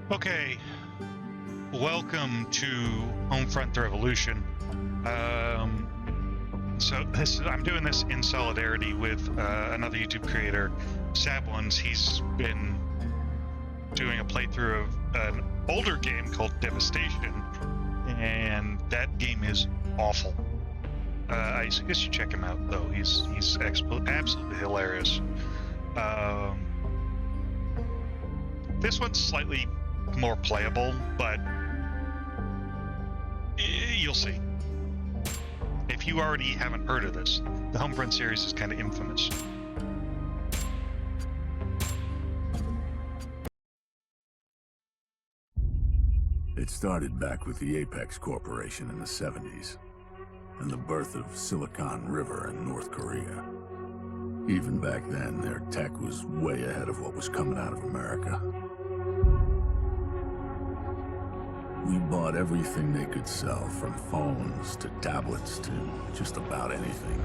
Okay, welcome to Homefront The Revolution. I'm doing this in solidarity with another YouTube creator, Sabones. He's been doing a playthrough of an older game called Devastation, and that game is awful. I suggest you check him out, though. He's absolutely hilarious. This one's slightly more playable, but you'll see. If you already haven't heard of this, the Homefront series is kind of infamous. It started back with the Apex Corporation in the 70s, and the birth of Silicon River in North Korea. Even back then, their tech was way ahead of what was coming out of America. We bought everything they could sell, from phones to tablets to just about anything.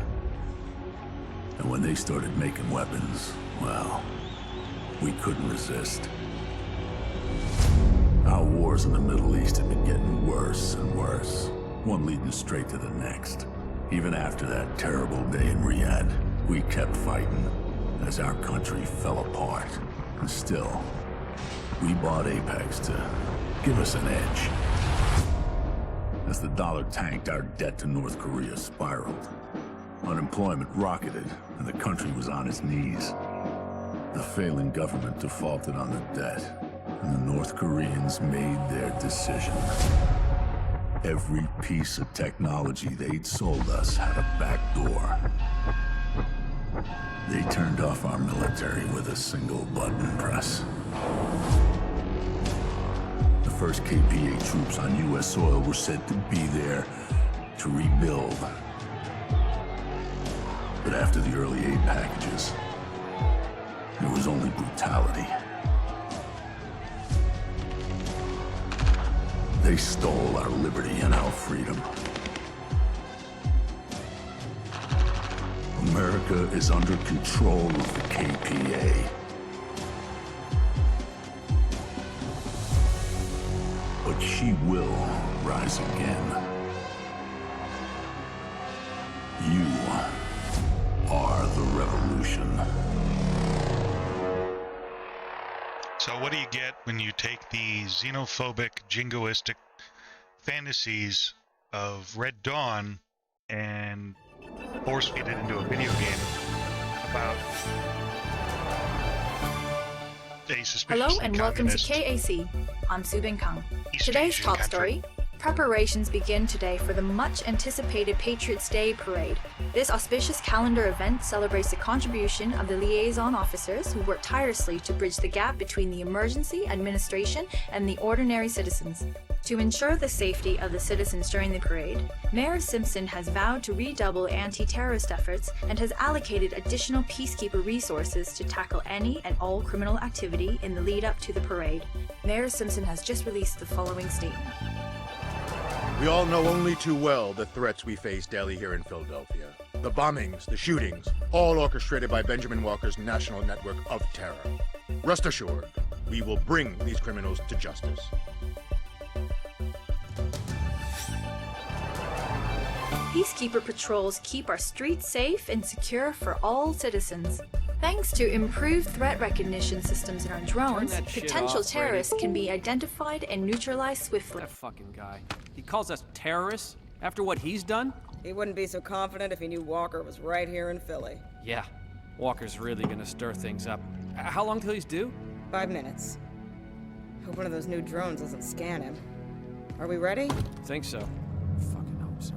And when they started making weapons, well, we couldn't resist. Our wars in the Middle East had been getting worse and worse, one leading straight to the next. Even after that terrible day in Riyadh, we kept fighting as our country fell apart. And still, we bought Apex to give us an edge. As the dollar tanked, our debt to North Korea spiraled. Unemployment rocketed, and the country was on its knees. The failing government defaulted on the debt, and the North Koreans made their decision. Every piece of technology they'd sold us had a back door. They turned off our military with a single button press. The first KPA troops on U.S. soil were said to be there to rebuild. But after the early aid packages, there was only brutality. They stole our liberty and our freedom. America is under control of the KPA. But she will rise again. You are the revolution. So what do you get when you take the xenophobic, jingoistic fantasies of Red Dawn and force feed it into a video game about a suspicious Hello and welcome to communist KAC. I'm Su Bin Kang. East Today's Asian top country. story. Preparations begin today for the much-anticipated Patriots' Day parade. This auspicious calendar event celebrates the contribution of the liaison officers who work tirelessly to bridge the gap between the emergency administration and the ordinary citizens. To ensure the safety of the citizens during the parade, Mayor Simpson has vowed to redouble anti-terrorist efforts and has allocated additional peacekeeper resources to tackle any and all criminal activity in the lead-up to the parade. Mayor Simpson has just released the following statement. We all know only too well the threats we face daily here in Philadelphia. The bombings, the shootings, all orchestrated by Benjamin Walker's national network of terror. Rest assured, we will bring these criminals to justice. Peacekeeper patrols keep our streets safe and secure for all citizens. Thanks to improved threat recognition systems in our drones, potential terrorists can be identified and neutralized swiftly. That fucking guy. He calls us terrorists after what he's done? He wouldn't be so confident if he knew Walker was right here in Philly. Yeah. Walker's really gonna stir things up. How long till he's due? 5 minutes. Hope one of those new drones doesn't scan him. Are we ready? Think so. Fucking hope so.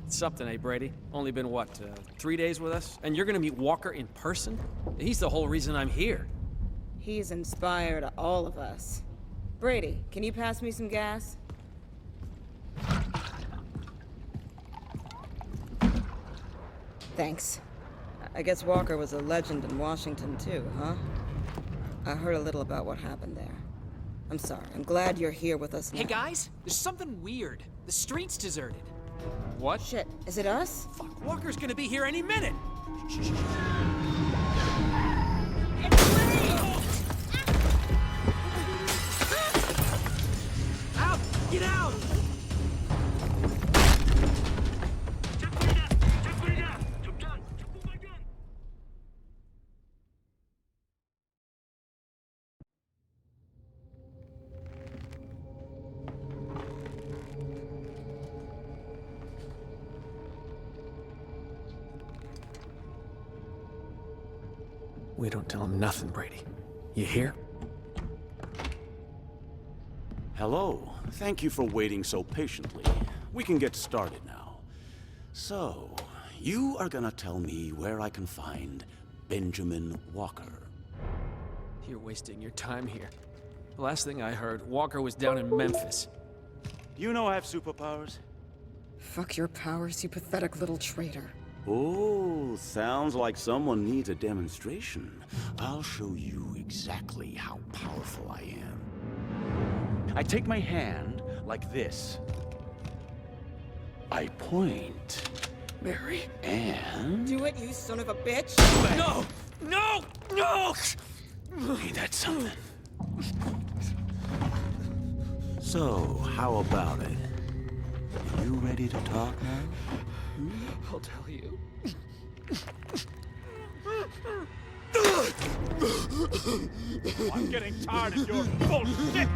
It's something, eh, Brady? Only been, what, 3 days with us? And you're gonna meet Walker in person? He's the whole reason I'm here. He's inspired all of us. Brady, can you pass me some gas? Thanks. I guess Walker was a legend in Washington too, huh? I heard a little about what happened there. I'm sorry. I'm glad you're here with us now. Hey guys, there's something weird. The street's deserted. What? Shit, is it us? Fuck, Walker's gonna be here any minute. Shh. We don't tell him nothing, Brady. You hear? Hello. Thank you for waiting so patiently. We can get started now. So, you are gonna tell me where I can find Benjamin Walker. You're wasting your time here. The last thing I heard, Walker was down in Memphis. You know I have superpowers? Fuck your powers, you pathetic little traitor. Oh, sounds like someone needs a demonstration. I'll show you exactly how powerful I am. I take my hand like this. I point. Mary. And... Do it, you son of a bitch! No! No! No! Hey, that's something. So, how about it? You ready to talk now? I'll tell you. I'm getting tired of your bullshit!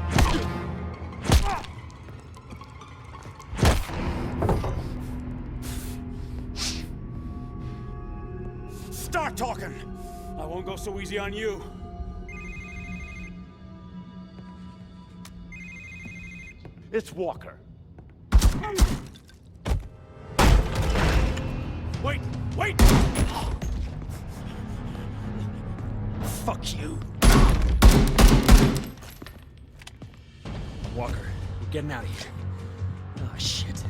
Start talking! I won't go so easy on you. It's Walker. Wait! Wait! Fuck you. Walker, we're getting out of here. Oh, shit.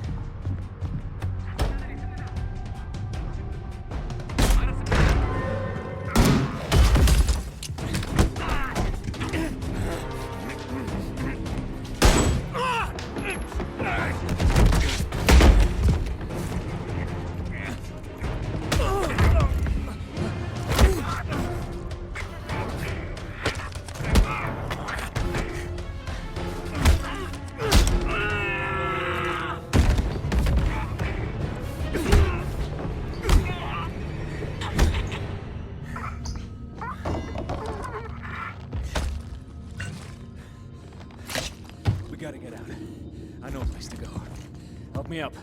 We gotta get out. I know a place to go. Help me up.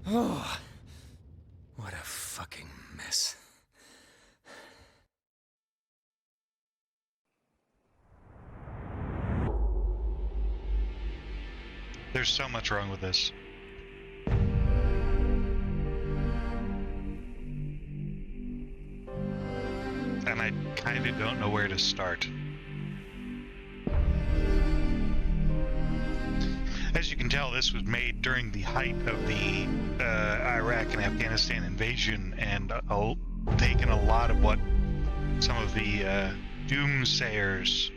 Oh, what a fucking mess. There's so much wrong with this. And I kind of don't know where to start. As you can tell, this was made during the height of the Iraq and Afghanistan invasion, and taken a lot of what some of the doomsayers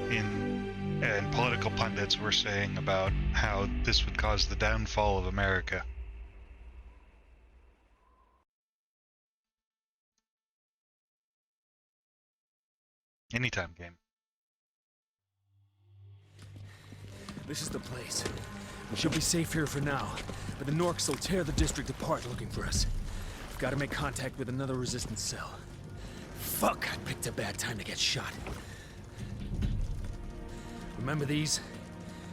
and political pundits were saying about how this would cause the downfall of America. Anytime game. This is the place. We should be safe here for now, but the Norks will tear the district apart looking for us. We've got to make contact with another resistance cell. Fuck, I picked a bad time to get shot. Remember these?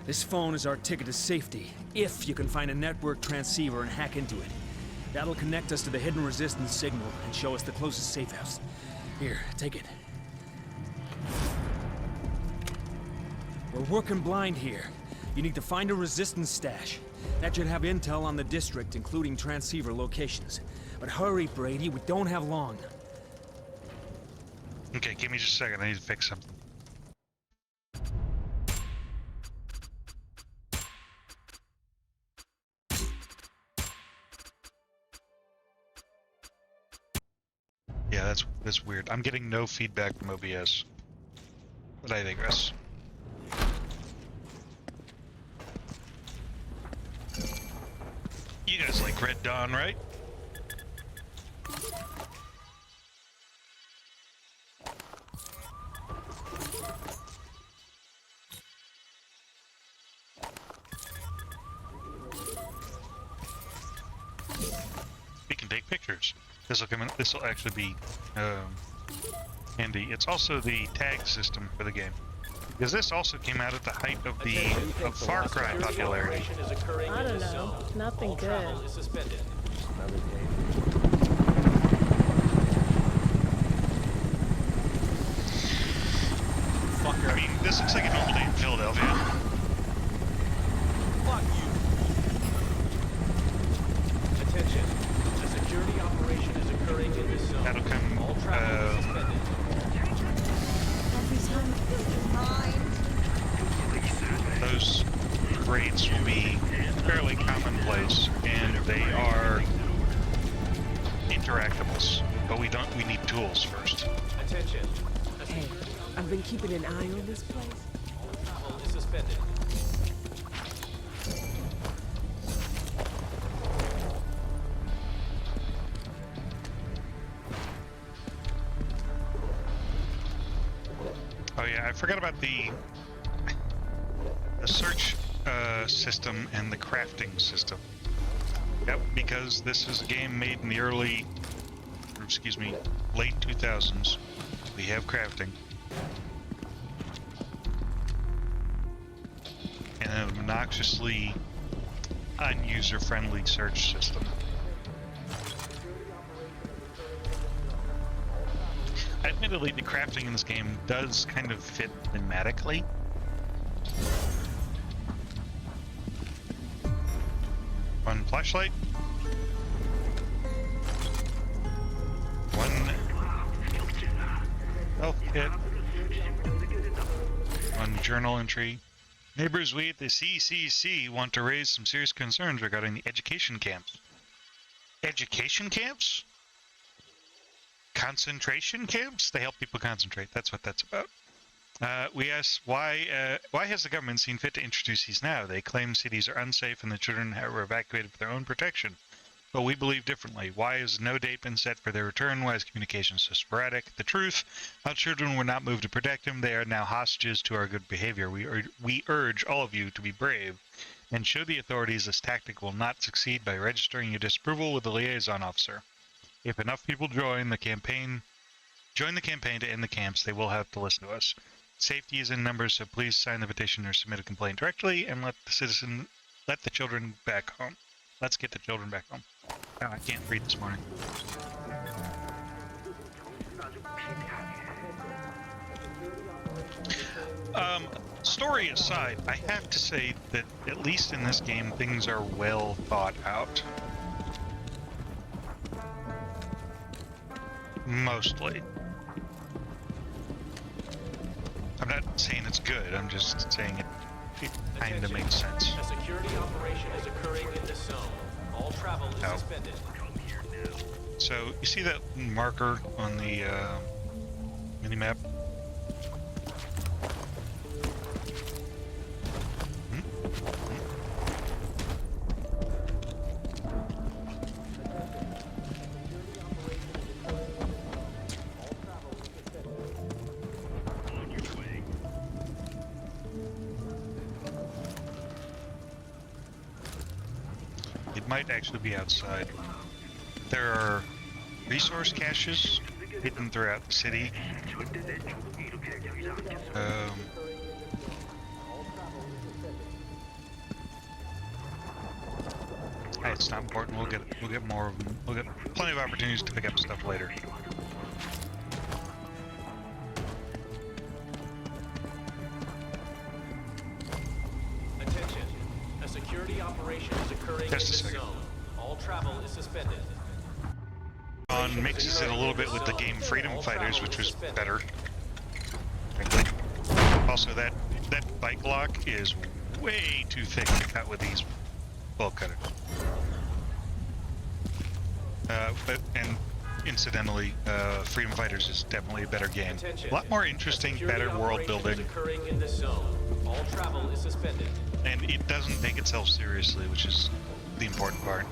This phone is our ticket to safety, if you can find a network transceiver and hack into it. That'll connect us to the hidden resistance signal and show us the closest safe house. Here, take it. We're working blind here. You need to find a resistance stash. That should have intel on the district, including transceiver locations. But hurry, Brady, we don't have long. Okay, give me just a second, I need to fix something. Yeah, that's weird. I'm getting no feedback from OBS. But I digress. You guys like Red Dawn, right? We can take pictures. This will come in. This will actually be handy. It's also the tag system for the game, because this also came out at the height of the Far Cry popularity. I don't know. Nothing good. I mean, this looks like a normal day in Philadelphia. Fuck you. Attention. A security operation is occurring in this zone. That'll come, All travel is suspended. those grades will be fairly commonplace, and they are interactables. But we need tools first. Attention. Hey, I've been keeping an eye on this place. All travel is suspended. Oh yeah, I forgot about the search system and the crafting system. Yep, because this is a game made in the late 2000s. We have crafting. And an obnoxiously unuser-friendly search system. Admittedly, the crafting in this game does kind of fit thematically. One flashlight. One health kit. One journal entry. Neighbors, we at the CCC want to raise some serious concerns regarding the education camps. Education camps? Concentration camps? They help people concentrate. That's what that's about. We asked why has the government seen fit to introduce these now? They claim cities are unsafe and the children were evacuated for their own protection. But we believe differently. Why has no date been set for their return? Why is communication so sporadic? The truth, our children were not moved to protect them. They are now hostages to our good behavior. We urge all of you to be brave and show the authorities this tactic will not succeed by registering your disapproval with the liaison officer. If enough people join the campaign to end the camps, they will have to listen to us. Safety is in numbers, so please sign the petition or submit a complaint directly and let the children back home. Let's get the children back home. Oh, I can't read this morning. Story aside, I have to say that at least in this game, things are well thought out. Mostly. I'm not saying it's good, I'm just saying it kind of makes sense. A security operation is occurring in this zone. All travel is suspended. So, you see that marker on the minimap? Might actually be outside. There are resource caches hidden throughout the city. It's not important. We'll get more of them. We'll get plenty of opportunities to pick up stuff later. Security operation is occurring in this zone. All travel is suspended. Mixes it a little bit with the game Freedom Fighters, which was better. Frankly. Also, that bike lock is way too thick to cut with these bolt cutters. And incidentally, Freedom Fighters is definitely a better game. A lot more interesting, better world building. Occurring in this zone. All travel is suspended. And it doesn't take itself seriously, which is the important part.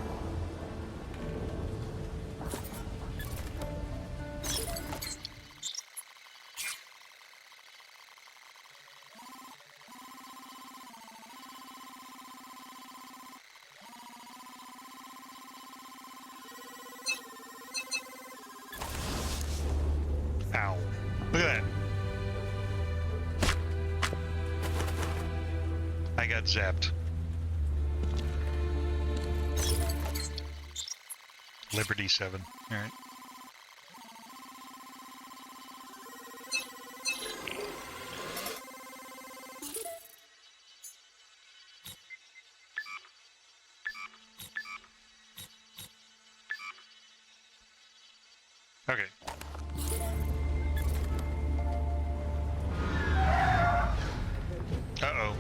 Ow. Look at that. I got zapped. Liberty 7. All right. Okay. Uh-oh.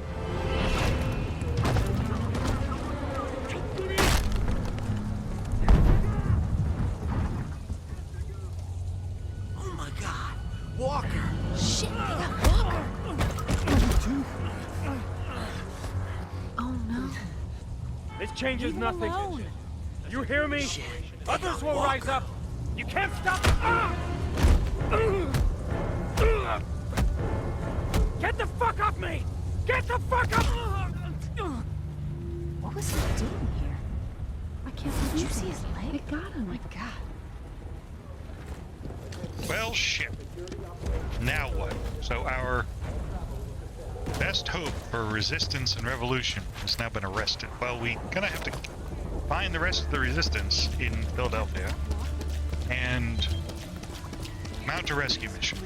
Oh my God, Walker! Shit, they got Walker! Oh no. This changes Leave him nothing. alone. You hear me? Shit. Others will rise up. You can't stop. Get the fuck off me! Get the fuck off! What was he doing here? I can't believe Did you see his leg? It got him. Oh my God. Well, shit. Now what? So our best hope for resistance and revolution has now been arrested. Well, we're gonna have to find the rest of the resistance in Philadelphia and mount a rescue mission.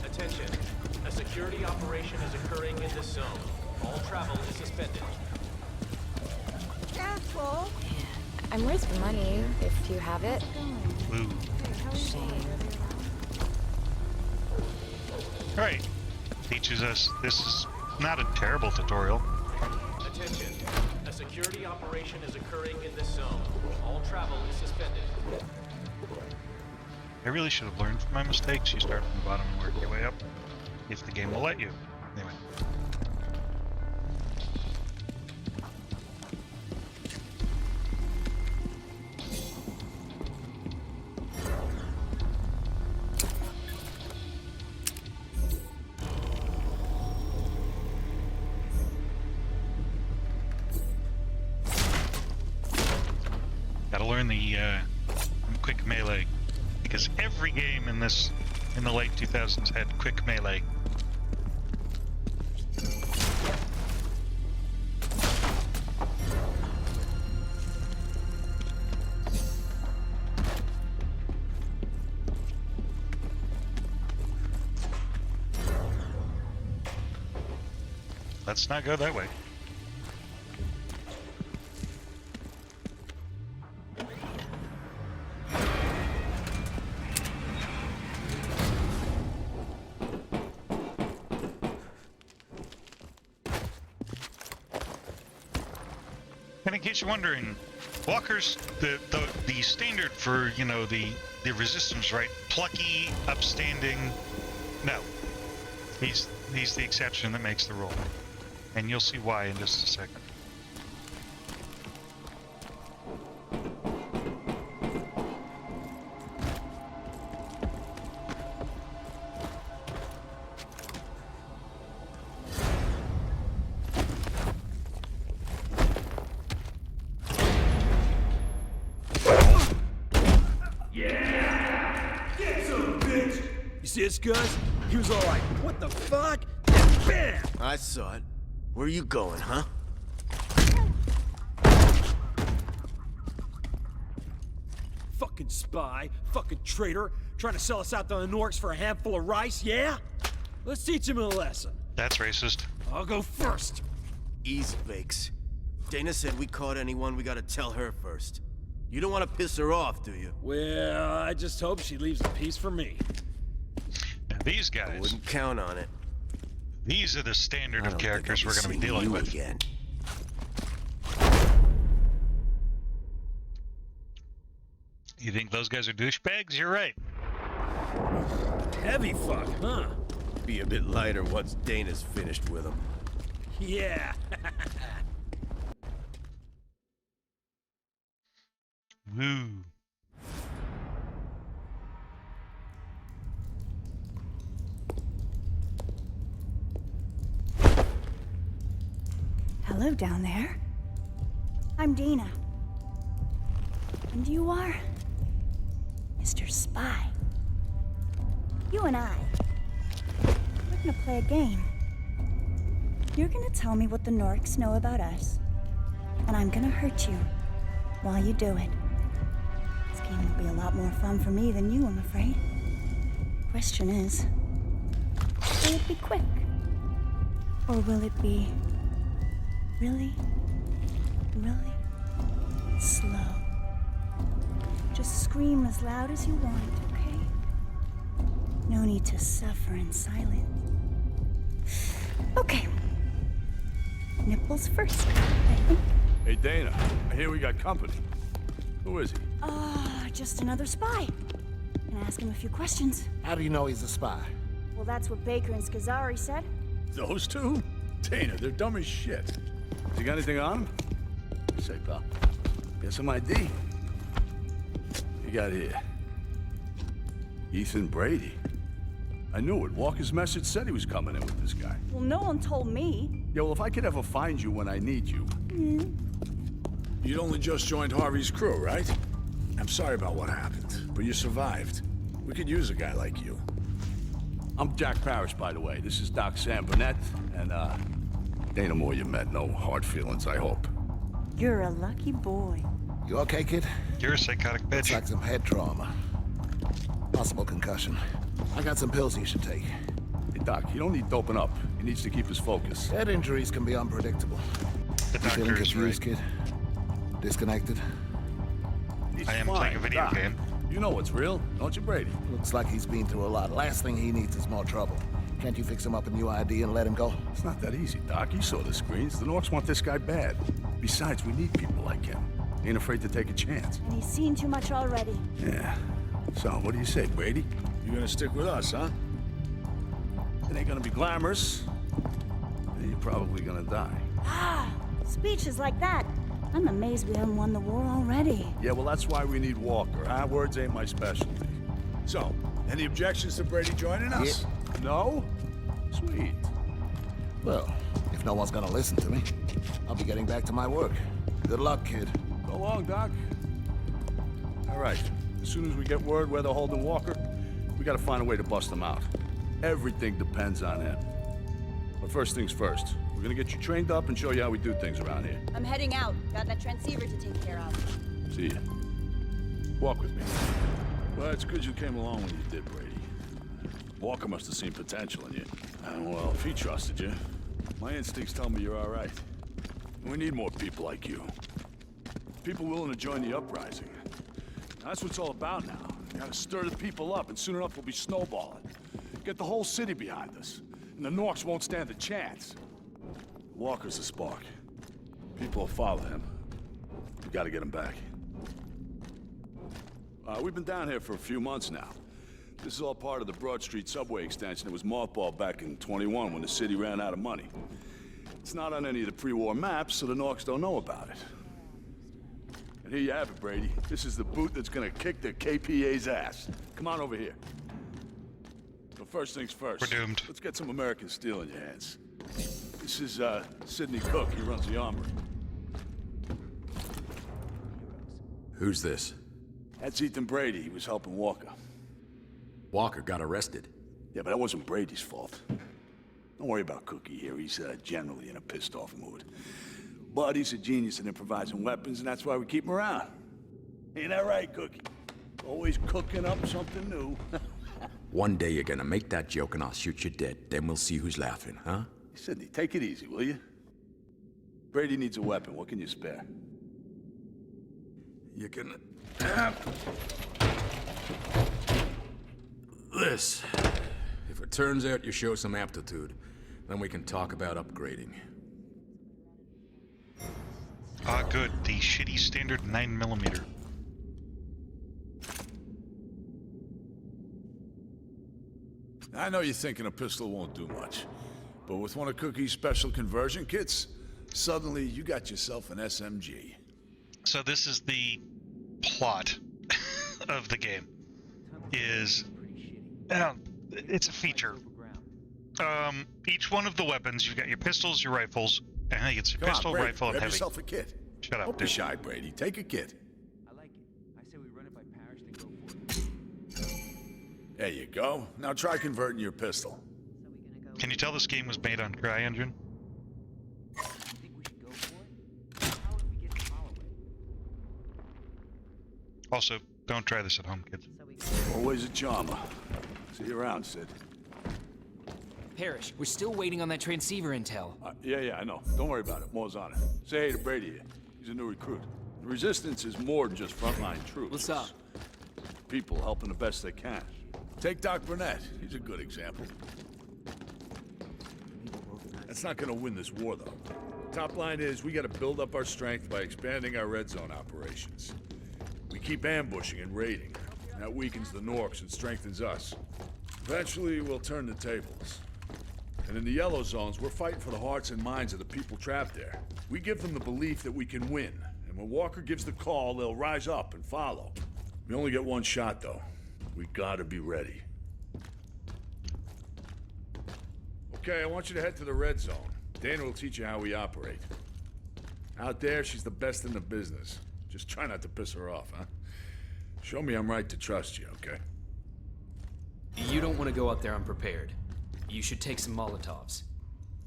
Attention. A security operation is occurring in this zone. All travel is suspended. Careful. I'm worth the money if you have it. Ooh. Shame. Alright. Teaches us this is not a terrible tutorial. Attention. A security operation is occurring in this zone. All travel is suspended. I really should have learned from my mistakes. You start from the bottom and work your way up. If the game will let you. Anyway. Gotta learn the quick melee, because every game in the late 2000s had quick melee. Let's not go that way. And in case you're wondering, Walker's the standard for, you know, the resistance, right? Plucky, upstanding. No. He's the exception that makes the rule. And you'll see why in just a second. You see this, Gus? He was all like, what the fuck? And bam! I saw it. Where you going, huh? Fucking spy, fucking traitor, trying to sell us out to the Norks for a handful of rice, yeah? Let's teach him a lesson. That's racist. I'll go first. Easy, Bakes. Dana said we caught anyone, we gotta tell her first. You don't want to piss her off, do you? Well, I just hope she leaves a piece for me. Now these I guys, wouldn't count on it. these are the standard I of don't characters think we're I'll going to be seeing dealing you with. again. You think those guys are douchebags? You're right. Heavy fuck, huh? Be a bit lighter once Dana's finished with him. Yeah. Woo. Hello down there. I'm Dana. And you are? Mr. Spy. You and I, we're gonna play a game. You're gonna tell me what the Norks know about us, And I'm gonna hurt you while you do it. This game will be a lot more fun for me than you, I'm afraid. Question is, will it be quick? Or will it be really, really slow? Just scream as loud as you want, okay? No need to suffer in silence. Okay. Nipples first, I think. Hey, Dana, I hear we got company. Who is he? Just another spy. Gonna ask him a few questions. How do you know he's a spy? Well, that's what Baker and Scazzari said. Those two? Dana, they're dumb as shit. You got anything on him? Say, pal. Got some ID? You got here? Ethan Brady. I knew it. Walker's message said he was coming in with this guy. Well, no one told me. Yeah, well, if I could ever find you when I need you. You'd only just joined Harvey's crew, right? I'm sorry about what happened, but you survived. We could use a guy like you. I'm Jack Parrish, by the way. This is Doc Sam Burnett, and, Dana Moore you met. No hard feelings, I hope. You're a lucky boy. You okay, kid? You're a psychotic bitch. Looks like some head trauma. Possible concussion. I got some pills you should take. Hey, Doc, you don't need doping up. He needs to keep his focus. Head injuries can be unpredictable. The You feeling doctor is confused, right. kid? Disconnected? He's I am fine, playing a video Doc. game. You know what's real, don't you, Brady? Looks like he's been through a lot. Last thing he needs is more trouble. Can't you fix him up a new ID and let him go? It's not that easy, Doc. You saw the screens. The Norks want this guy bad. Besides, we need people like him. Ain't afraid to take a chance. And he's seen too much already. Yeah. So, what do you say, Brady? You gonna stick with us, huh? It ain't gonna be glamorous. And you're probably gonna die. Speeches like that. I'm amazed we haven't won the war already. Yeah, well, that's why we need Walker, huh? Words ain't my specialty. So, any objections to Brady joining us? No? Sweet. Well, if no one's gonna listen to me, I'll be getting back to my work. Good luck, kid. So long, Doc. All right. As soon as we get word where they're holding Walker, we gotta find a way to bust them out. Everything depends on him. But first things first, we're gonna get you trained up and show you how we do things around here. I'm heading out. Got that transceiver to take care of. See ya. Walk with me. Well, it's good you came along when you did, Brady. Walker must have seen potential in you. Well, if he trusted you, my instincts tell me you're all right. We need more people like you. People willing to join the uprising. That's what it's all about now. We gotta stir the people up, and soon enough we'll be snowballing. Get the whole city behind us, and the Norks won't stand a chance. Walker's the spark. People will follow him. We gotta get him back. We've been down here for a few months now. This is all part of the Broad Street subway extension that was mothballed back in 21 when the city ran out of money. It's not on any of the pre-war maps, so the Norks don't know about it. And here you have it, Brady. This is the boot that's gonna kick the KPA's ass. Come on over here. But first things first. We're doomed. Let's get some American steel in your hands. This is, Sidney Cook. He runs the armory. Who's this? That's Ethan Brady. He was helping Walker. Walker got arrested. Yeah, but that wasn't Brady's fault. Don't worry about Cookie here. He's generally in a pissed-off mood. But he's a genius at improvising weapons, and that's why we keep him around. Ain't that right, Cookie? Always cooking up something new. One day you're gonna make that joke and I'll shoot you dead. Then we'll see who's laughing, huh? Sidney, take it easy, will you? Brady needs a weapon. What can you spare? You can have this. If it turns out you show some aptitude, then we can talk about upgrading. Ah, good. The shitty standard 9mm. I know you're thinking a pistol won't do much, but with one of Cookie's special conversion kits, suddenly you got yourself an SMG. So this is the plot of the game. It's a feature. Each one of the weapons, you've got your pistols, your rifles, and I think it's your pistol, Brady, rifle, and grab heavy. yourself a kit. Shut up, Don't be dude. shy, Brady. Take a kit. I like it. I say we run it by Parrish, then go for it. There you go. Now try converting your pistol. Can you tell this game was made on CryEngine? You think we should go for it? How would we get Also, don't try this at home, kids. Always a charmer. See you around, Sid. Parrish, we're still waiting on that transceiver intel. Yeah, I know. Don't worry about it. Moore's on it. Say hey to Brady here. He's a new recruit. The Resistance is more than just frontline troops. What's up? People helping the best they can. Take Doc Burnett. He's a good example. That's not gonna win this war, though. Top line is, we gotta build up our strength by expanding our red zone operations. We keep ambushing and raiding. That weakens the Norks and strengthens us. Eventually, we'll turn the tables. And in the yellow zones, we're fighting for the hearts and minds of the people trapped there. We give them the belief that we can win. And when Walker gives the call, they'll rise up and follow. We only get one shot, though. We gotta be ready. Okay, I want you to head to the red zone. Dana will teach you how we operate. Out there, she's the best in the business. Just try not to piss her off, huh? Show me I'm right to trust you, okay? You don't want to go out there unprepared. You should take some Molotovs.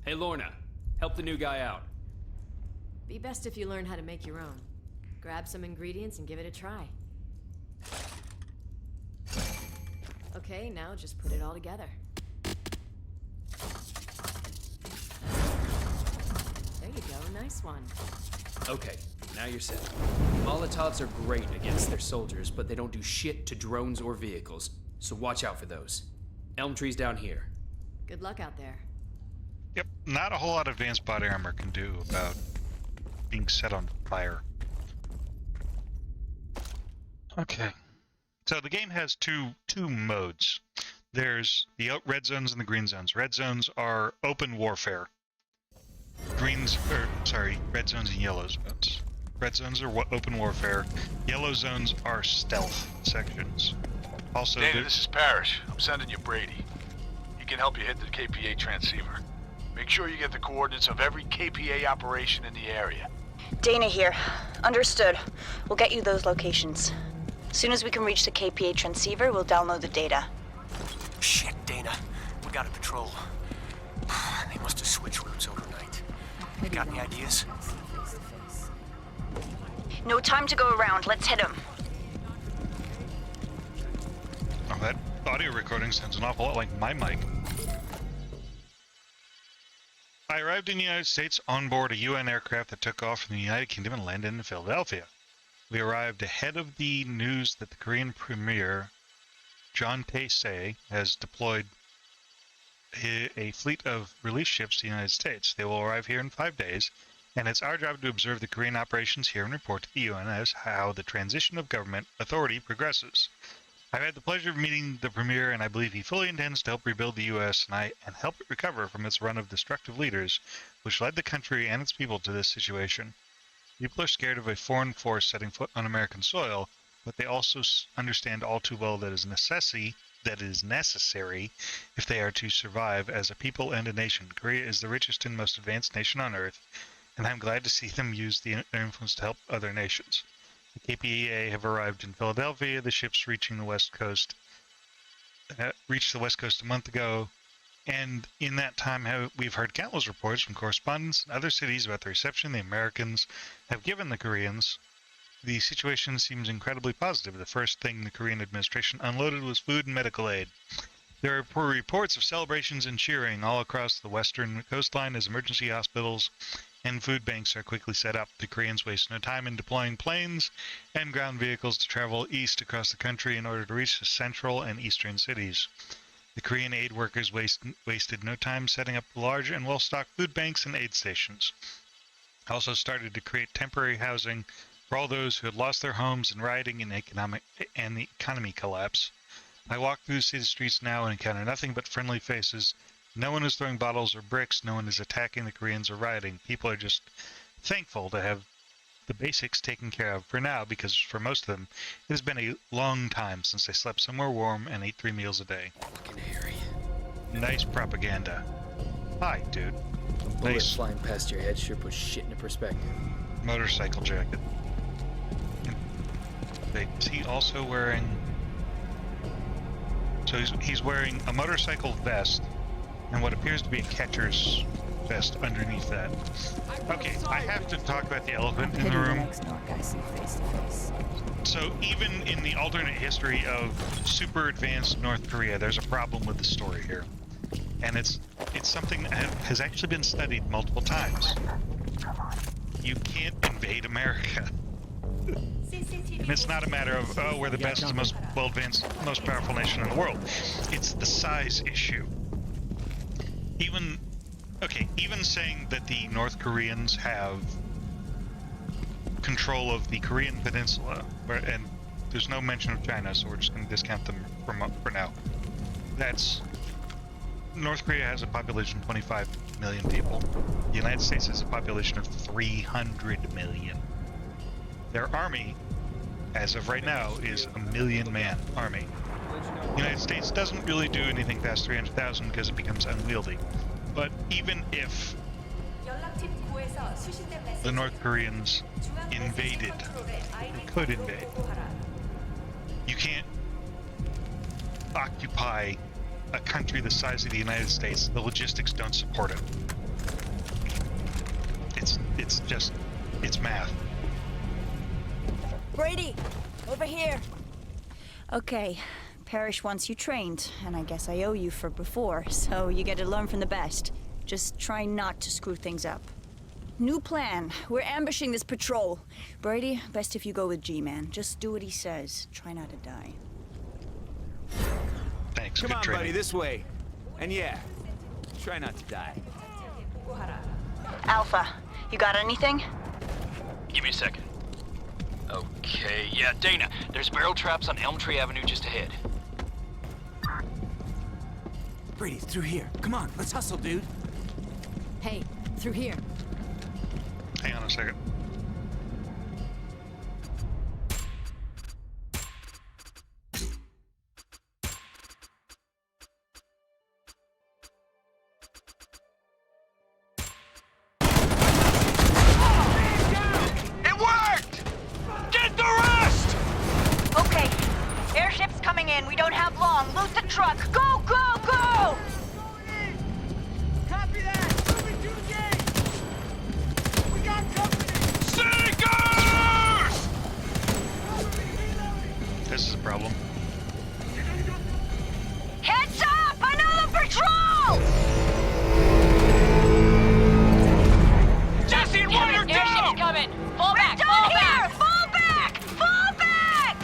Hey, Lorna, help the new guy out. Be best if you learn how to make your own. Grab some ingredients and give it a try. Okay, now just put it all together. There you go, nice one. Okay, now you're set. Molotovs are great against their soldiers, but they don't do shit to drones or vehicles, so watch out for those. Elm tree's down here. Good luck out there. Yep, not a whole lot advanced body armor can do about being set on fire. Okay. So the game has two modes. There's the red zones and the green zones. Red zones are open warfare. Red zones and yellow zones. Red zones are open warfare. Yellow zones are stealth sections. Also, Dana, this is Parrish. I'm sending you Brady. He can help you hit the KPA transceiver. Make sure you get the coordinates of every KPA operation in the area. Dana here. Understood. We'll get you those locations. As soon as we can reach the KPA transceiver, we'll download the data. Shit, Dana. We got a patrol. They must have switched routes overnight. You got any ideas? No time to go around. Let's hit them. Oh, that audio recording sounds an awful lot like my mic. I arrived in the United States on board a UN aircraft that took off from the United Kingdom and landed in Philadelphia. We arrived ahead of the news that the Korean Premier, John Tae-se, has deployed a fleet of relief ships to the United States. They will arrive here in 5 days, and it's our job to observe the Korean operations here and report to the UN as how the transition of government authority progresses. I've had the pleasure of meeting the Premier, and I believe he fully intends to help rebuild the U.S. and help it recover from its run of destructive leaders, which led the country and its people to this situation. People are scared of a foreign force setting foot on American soil, but they also understand all too well that it is necessary if they are to survive as a people and a nation. Korea is the richest and most advanced nation on Earth, and I'm glad to see them use their influence to help other nations. The KPA have arrived in Philadelphia. The ships reached the West Coast a month ago, and in that time we've heard countless reports from correspondents in other cities about the reception the Americans have given the Koreans. The situation seems incredibly positive. The first thing the Korean administration unloaded was food and medical aid. There are reports of celebrations and cheering all across the western coastline as emergency hospitals and food banks are quickly set up. The Koreans waste no time in deploying planes and ground vehicles to travel east across the country in order to reach the central and eastern cities. The Korean aid workers wasted no time setting up large and well-stocked food banks and aid stations. Also started to create temporary housing for all those who had lost their homes in rioting and the economy collapse. I walk through the city streets now and encounter nothing but friendly faces. No one is throwing bottles or bricks. No one is attacking the Koreans or rioting. People are just thankful to have the basics taken care of for now, because for most of them, it has been a long time since they slept somewhere warm and ate 3 meals a day. Fucking Harry. Nice propaganda. Hi, dude. Bullets flying past your head sure puts shit into perspective. Motorcycle jacket. Is he also wearing... So he's wearing a motorcycle vest and what appears to be a catcher's best underneath that. Okay, I have to talk about the elephant in the room. So even in the alternate history of super advanced North Korea, there's a problem with the story here. And it's something that has actually been studied multiple times. You can't invade America. And it's not a matter of, oh, we're the best and most well-advanced, most powerful nation in the world. It's the size issue. Even saying that the North Koreans have control of the Korean peninsula, and there's no mention of China, so we're just going to discount them for now. North Korea has a population of 25 million people. The United States has a population of 300 million. Their army, as of right now, is a 1 million-man army. The United States doesn't really do anything past 300,000 because it becomes unwieldy. But even if the North Koreans invaded, they could invade, you can't occupy a country the size of the United States. The logistics don't support it. It's math. Brady, over here. Okay, Parrish wants you trained, and I guess I owe you for before, so you get to learn from the best. Just try not to screw things up. New plan. We're ambushing this patrol. Brady, best if you go with G-Man. Just do what he says. Try not to die. Thanks. Come good on, training. buddy, this way. And yeah, try not to die. Alpha, you got anything? Give me a second. Okay, yeah, Dana, there's barrel traps on Elm Tree Avenue just ahead. Brady, through here. Come on, let's hustle, dude. Hey, through here. Hang on a second. It worked! Get the rest! Okay, airship's coming in. We don't have long. Loot the truck. Go, go, go! Copy that! Moving to the gate! We got company! Seekers! This is a problem. Heads up! Another patrol! Jesse and White are down! Airship's coming. Fall back, fall back! Fall back! Fall back!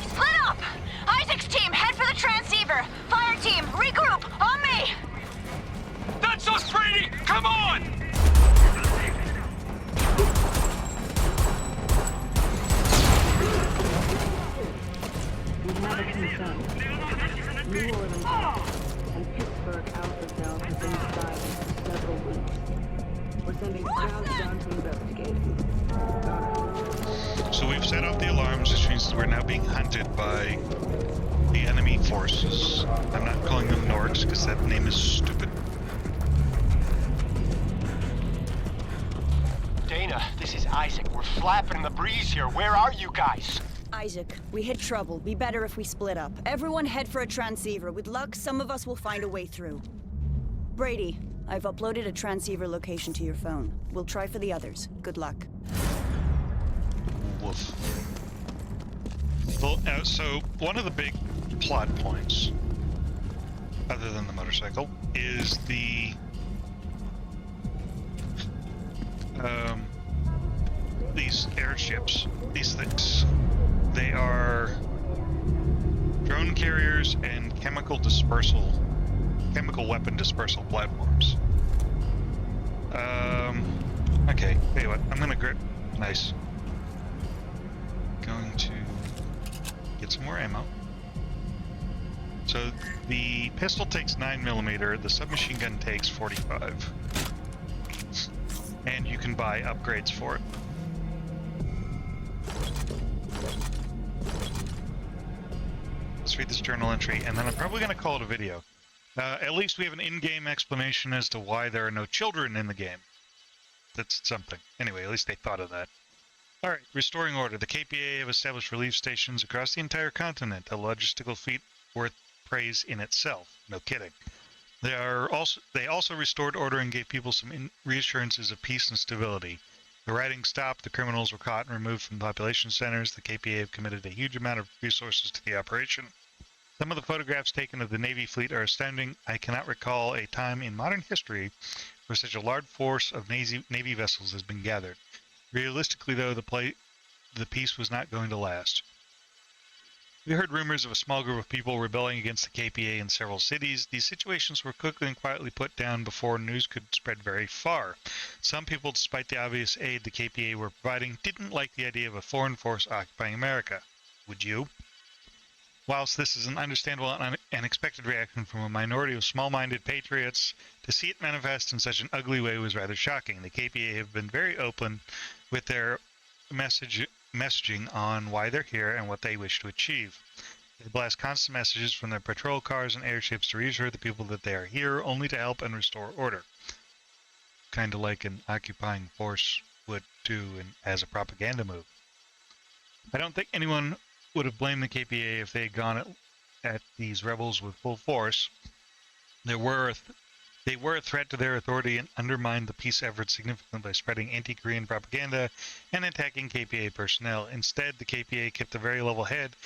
Split up! Isaac's team, head for the transceiver. Fire team, regroup. On me! That's us, Brady! Come on! We have a concern. New Orleans and Pittsburgh Alpha have been divided for several weeks. We're sending scouts down to investigate. So we've set off the alarms, which means we're now being hunted by the enemy forces. I'm not calling them Norks because that name is stupid. Dana, this is Isaac. We're flapping in the breeze here. Where are you guys? Isaac, we hit trouble. Be better if we split up. Everyone head for a transceiver. With luck, some of us will find a way through. Brady, I've uploaded a transceiver location to your phone. We'll try for the others. Good luck. Woof. Well, so one of the big plot points, other than the motorcycle, is the these airships, these things. They are drone carriers and chemical weapon dispersal platforms. Okay, tell you what, I'm gonna grip. Nice. Going to get some more ammo. So the pistol takes 9mm, the submachine gun takes 45. And you can buy upgrades for it. Let's read this journal entry, and then I'm probably going to call it a video. At least we have an in-game explanation as to why there are no children in the game. That's something. Anyway, at least they thought of that. Alright, restoring order. The KPA have established relief stations across the entire continent, a logistical feat worth praise in itself. No kidding. They also restored order and gave people some reassurances of peace and stability. The rioting stopped, the criminals were caught and removed from population centers. The KPA have committed a huge amount of resources to the operation. Some of the photographs taken of the Navy fleet are astounding. I cannot recall a time in modern history where such a large force of Navy vessels has been gathered. Realistically, though, the peace was not going to last. We heard rumors of a small group of people rebelling against the KPA in several cities. These situations were quickly and quietly put down before news could spread very far. Some people, despite the obvious aid the KPA were providing, didn't like the idea of a foreign force occupying America. Would you? Whilst this is an understandable and unexpected reaction from a minority of small-minded patriots, to see it manifest in such an ugly way was rather shocking. The KPA have been very open with their messaging on why they're here and what they wish to achieve. They blast constant messages from their patrol cars and airships to reassure the people that they are here only to help and restore order. Kind of like an occupying force would do as a propaganda move. I don't think anyone would have blamed the KPA if they had gone at these rebels with full force. They were a threat to their authority and undermined the peace efforts significantly by spreading anti-Korean propaganda and attacking KPA personnel. Instead, the KPA kept a very level head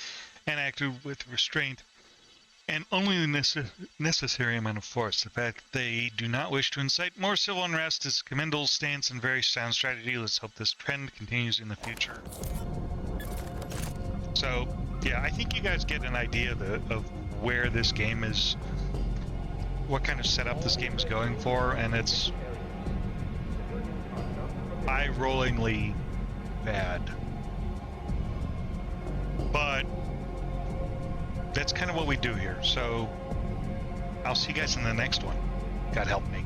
and acted with restraint and only the necessary amount of force. The fact that they do not wish to incite more civil unrest is a commendable stance and very sound strategy. Let's hope this trend continues in the future. So, yeah, I think you guys get an idea of where this game is, what kind of setup this game is going for, and it's eye-rollingly bad. But that's kind of what we do here, so I'll see you guys in the next one. God help me.